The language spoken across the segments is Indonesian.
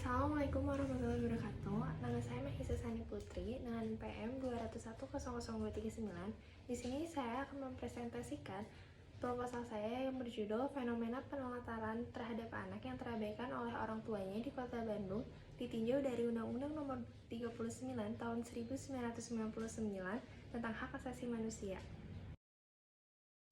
Assalamualaikum warahmatullahi wabarakatuh. Nama saya Mahisa Sani Putri dengan PM 201.00239. Di sini saya akan mempresentasikan proposal saya yang berjudul Fenomena Penelantaran Terhadap Anak yang Terabaikan oleh Orang Tuanya di Kota Bandung ditinjau dari Undang-Undang Nomor 39 Tahun 1999 tentang Hak Asasi Manusia.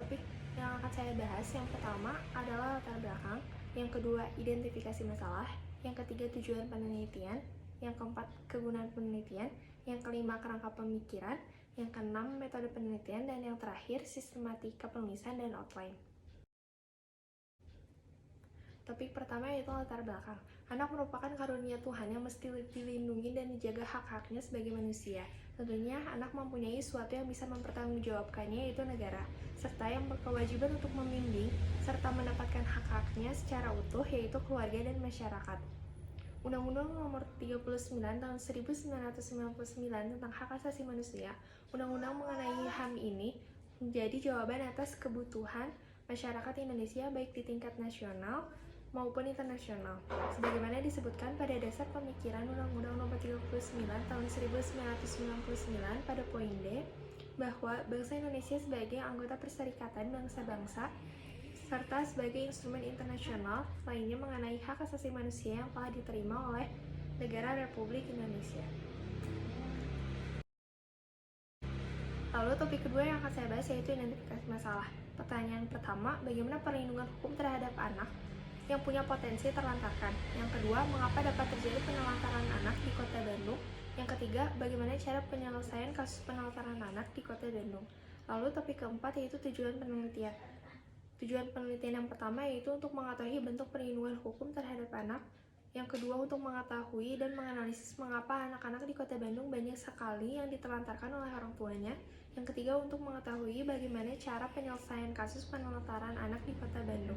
Topik yang akan saya bahas yang pertama adalah latar belakang, yang kedua identifikasi masalah, yang ketiga tujuan penelitian, yang keempat kegunaan penelitian, yang kelima kerangka pemikiran, yang keenam metode penelitian, dan yang terakhir sistematika penulisan dan outline. Topik pertama yaitu latar belakang. Anak merupakan karunia Tuhan yang mesti dilindungi dan dijaga hak-haknya sebagai manusia. Tentunya anak mempunyai sesuatu yang bisa mempertanggungjawabkannya, yaitu negara, serta yang berkewajiban untuk membimbing serta mendapatkan hak-haknya secara utuh, yaitu keluarga dan masyarakat. Undang-Undang Nomor 39 Tahun 1999 tentang Hak Asasi Manusia, undang-undang mengenai HAM ini menjadi jawaban atas kebutuhan masyarakat Indonesia baik di tingkat nasional maupun internasional. Sebagaimana disebutkan pada dasar pemikiran Undang-Undang Nomor 39 Tahun 1999 pada poin D, bahwa bangsa Indonesia sebagai anggota Perserikatan Bangsa-Bangsa serta sebagai instrumen internasional lainnya mengenai hak asasi manusia yang telah diterima oleh negara Republik Indonesia. Lalu topik kedua yang akan saya bahas yaitu identifikasi masalah. Pertanyaan pertama, bagaimana perlindungan hukum terhadap anak yang punya potensi terlantarkan? Yang kedua, mengapa dapat terjadi penelantaran anak di Kota Bandung? Yang ketiga, bagaimana cara penyelesaian kasus penelantaran anak di Kota Bandung? Lalu topik keempat yaitu tujuan penelitian. Tujuan penelitian yang pertama yaitu untuk mengetahui bentuk perlindungan hukum terhadap anak. Yang kedua, untuk mengetahui dan menganalisis mengapa anak-anak di Kota Bandung banyak sekali yang ditelantarkan oleh orang tuanya. Yang ketiga, untuk mengetahui bagaimana cara penyelesaian kasus penelantaran anak di Kota Bandung.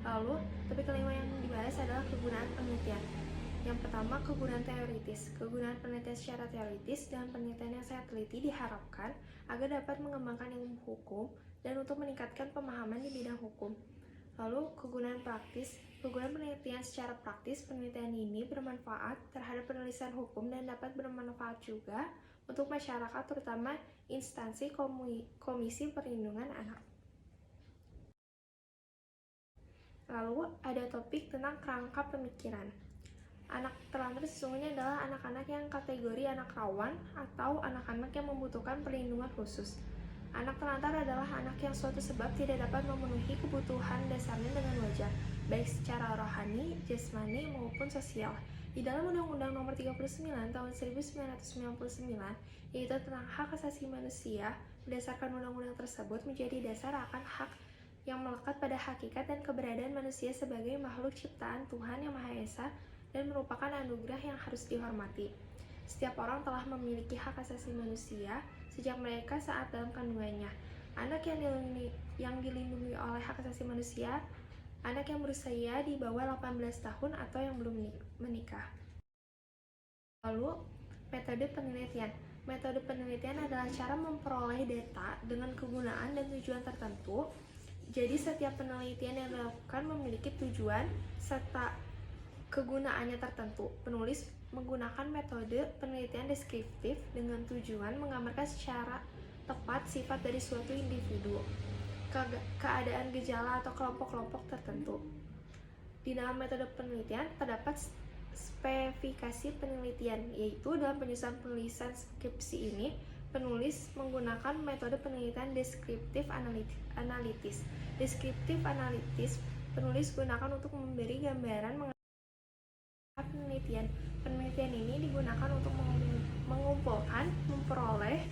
Lalu, topik kelima yang dibahas adalah kegunaan penelitian. Yang pertama, kegunaan teoritis. Kegunaan penelitian secara teoritis dan penelitian yang saya teliti diharapkan agar dapat mengembangkan ilmu hukum dan untuk meningkatkan pemahaman di bidang hukum. Lalu, kegunaan praktis. Kegunaan penelitian secara praktis, penelitian ini bermanfaat terhadap penulisan hukum dan dapat bermanfaat juga untuk masyarakat, terutama instansi Komisi Perlindungan Anak. Lalu, ada topik tentang kerangka pemikiran. Anak terlantar sesungguhnya adalah anak-anak yang kategori anak rawan atau anak-anak yang membutuhkan perlindungan khusus. Anak terlantar adalah anak yang suatu sebab tidak dapat memenuhi kebutuhan dasarnya dengan wajar, baik secara rohani, jasmani, maupun sosial. Di dalam Undang-Undang Nomor 39 Tahun 1999, yaitu tentang hak asasi manusia, berdasarkan undang-undang tersebut menjadi dasar akan hak yang melekat pada hakikat dan keberadaan manusia sebagai makhluk ciptaan Tuhan Yang Maha Esa dan merupakan anugerah yang harus dihormati. Setiap orang telah memiliki hak asasi manusia sejak mereka saat dalam kandungannya. Anak yang dilindungi oleh hak asasi manusia, anak yang berusia di bawah 18 tahun atau yang belum menikah. Lalu, metode penelitian. Metode penelitian adalah cara memperoleh data dengan kegunaan dan tujuan tertentu. Jadi, setiap penelitian yang dilakukan memiliki tujuan serta kegunaannya tertentu. Penulis menggunakan metode penelitian deskriptif dengan tujuan menggambarkan secara tepat sifat dari suatu individu, keadaan gejala atau kelompok-kelompok tertentu. Di dalam metode penelitian terdapat spesifikasi penelitian, yaitu dalam penyusunan penulisan skripsi ini, penulis menggunakan metode penelitian deskriptif analitis. Deskriptif analitis penulis gunakan untuk memberi gambaran mengenai penelitian. Penelitian ini digunakan untuk mengumpulkan, memperoleh,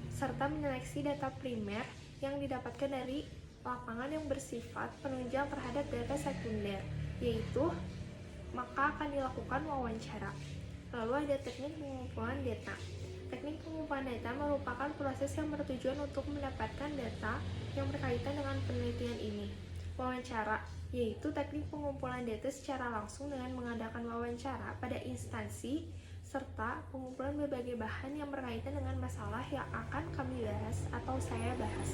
serta menyeleksi data primer yang didapatkan dari lapangan yang bersifat penunjang terhadap data sekunder, yaitu maka akan dilakukan wawancara. Lalu ada teknik pengumpulan data. Teknik pengumpulan data merupakan proses yang bertujuan untuk mendapatkan data yang berkaitan dengan penelitian ini. Wawancara yaitu teknik pengumpulan data secara langsung dengan mengadakan wawancara pada instansi serta pengumpulan berbagai bahan yang berkaitan dengan masalah yang akan kami bahas atau saya bahas.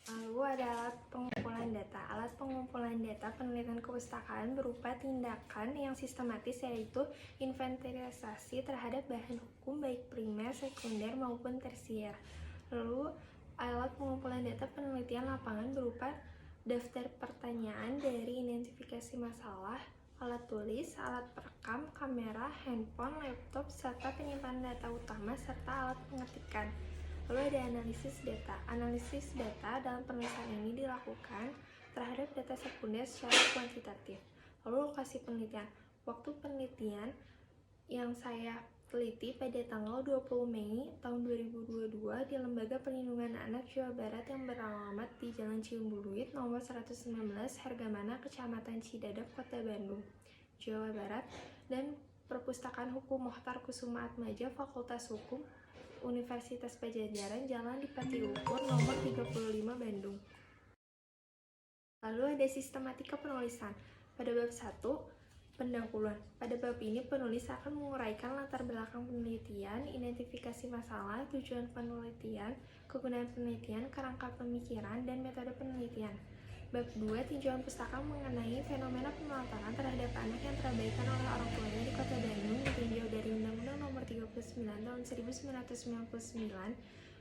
Lalu ada alat pengumpulan data. Alat pengumpulan pengumpulan data penelitian kepustakaan berupa tindakan yang sistematis, yaitu inventarisasi terhadap bahan hukum baik primer, sekunder, maupun tersier. Lalu alat pengumpulan data penelitian lapangan berupa daftar pertanyaan dari identifikasi masalah, alat tulis, alat perekam, kamera, handphone, laptop, serta penyimpanan data utama, serta alat pengetikan. Lalu ada analisis data. Analisis data dalam penulisan ini dilakukan terhadap data sekunder secara kuantitatif. Lalu lokasi penelitian. Waktu penelitian yang saya teliti pada tanggal 20 Mei tahun 2022 di Lembaga Perlindungan Anak Jawa Barat yang beralamat di Jalan Ciumbuluit nomor 119 Hargamana, Kecamatan Cidadap, Kota Bandung, Jawa Barat, dan Perpustakaan Hukum Mokhtar Kusuma Atmaja, Fakultas Hukum Universitas Padjadjaran, Jalan Dipati Ukur nomor 35 Bandung. Lalu ada sistematika penulisan. Pada bab 1, pendahuluan. Pada bab ini penulis akan menguraikan latar belakang penelitian, identifikasi masalah, tujuan penelitian, kegunaan penelitian, kerangka pemikiran, dan metode penelitian. Bab 2, tinjauan pustaka mengenai fenomena penelantaran terhadap anak yang terabaikan oleh orang tuanya di Kota Bandung ditinjau dari Undang-Undang Nomor 39 Tahun 1999.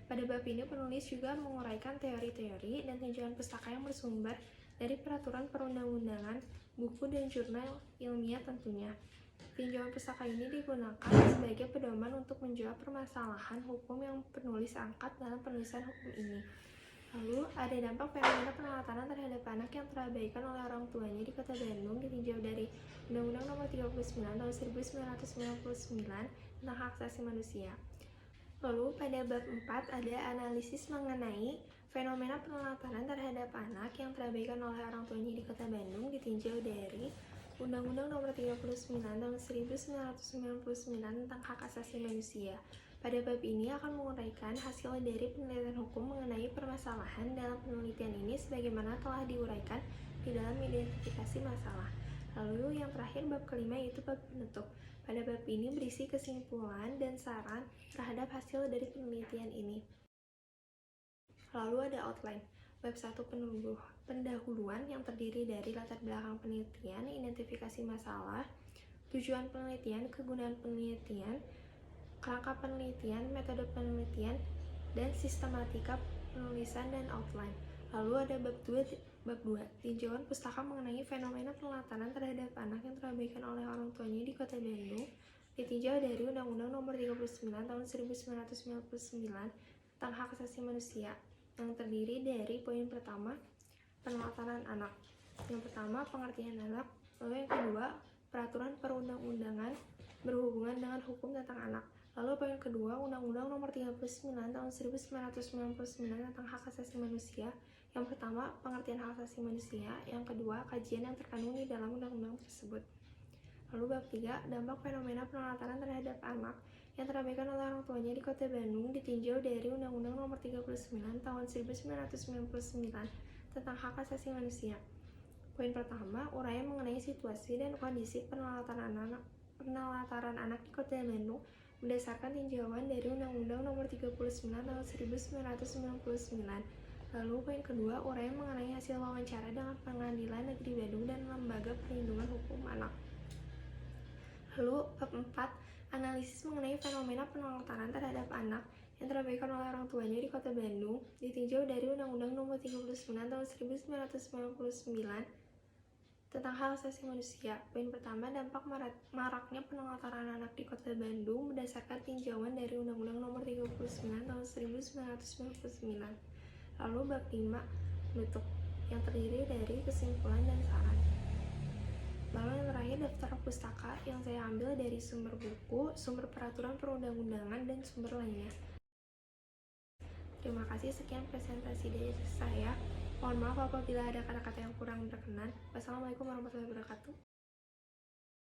Pada bab ini penulis juga menguraikan teori-teori dan tinjauan pustaka yang bersumber dari peraturan perundang-undangan, buku, dan jurnal ilmiah tentunya. Tinjauan pustaka ini digunakan sebagai pedoman untuk menjawab permasalahan hukum yang penulis angkat dalam penulisan hukum ini. Lalu ada dampak fenomena penelantaran terhadap anak yang terabaikan oleh orang tuanya di Kota Bandung ditinjau dari Undang-Undang Nomor 39 Tahun 1999 tentang hak asasi manusia. Lalu pada bab 4 ada analisis mengenai fenomena penelantaran terhadap anak yang terabaikan oleh orang tuanya di Kota Bandung ditinjau dari Undang-Undang Nomor 39 Tahun 1999 tentang hak asasi manusia. Pada bab ini akan menguraikan hasil dari penelitian hukum mengenai permasalahan dalam penelitian ini sebagaimana telah diuraikan di dalam identifikasi masalah. Lalu yang terakhir bab kelima yaitu bab penutup. Pada bab ini berisi kesimpulan dan saran terhadap hasil dari penelitian ini. Lalu ada outline. Bab 1 pendahuluan yang terdiri dari latar belakang penelitian, identifikasi masalah, tujuan penelitian, kegunaan penelitian, kerangka penelitian, metode penelitian, dan sistematika penulisan dan outline. Lalu ada bab 2, tinjauan pustaka mengenai fenomena penelantaran terhadap anak yang terabaikan oleh orang tuanya di Kota Bandung ditinjau dari Undang-Undang Nomor 39 Tahun 1999 tentang hak asasi manusia, yang terdiri dari poin pertama, penelantaran anak. Yang pertama, pengertian anak. Lalu yang kedua, peraturan perundang-undangan berhubungan dengan hukum tentang anak. Lalu poin kedua, Undang-Undang Nomor 39 Tahun 1999 tentang hak asasi manusia. Yang pertama, pengertian hak asasi manusia. Yang kedua, kajian yang terkandung di dalam undang-undang tersebut. Lalu bab 3, dampak fenomena penelantaran terhadap anak yang terabaikan oleh orang tuanya di Kota Bandung ditinjau dari Undang-Undang Nomor 39 Tahun 1999 tentang hak asasi manusia. Poin pertama, uraian mengenai situasi dan kondisi penelantaran anak di Kota Bandung berdasarkan tinjauan dari Undang-Undang Nomor 39 Tahun 1999. Lalu poin kedua, uraian mengenai hasil wawancara dengan Pengadilan Negeri Bandung dan Lembaga Perlindungan Hukum Anak. Lalu bab 4, analisis mengenai fenomena penelantaran terhadap anak yang terabaikan oleh orang tuanya di Kota Bandung ditinjau dari Undang-Undang Nomor 39 Tahun 1999 tentang hak asasi manusia. Poin pertama, dampak maraknya penelantaran anak di Kota Bandung berdasarkan tinjauan dari Undang-Undang Nomor 39 Tahun 1999. Lalu bab 5, penutup, yang terdiri dari kesimpulan dan saran. Lalu yang terakhir, daftar pustaka yang saya ambil dari sumber buku, sumber peraturan perundang-undangan, dan sumber lainnya. Terima kasih, sekian presentasi dari saya. Mohon maaf apabila ada kata-kata yang kurang berkenan. Wassalamualaikum warahmatullahi wabarakatuh.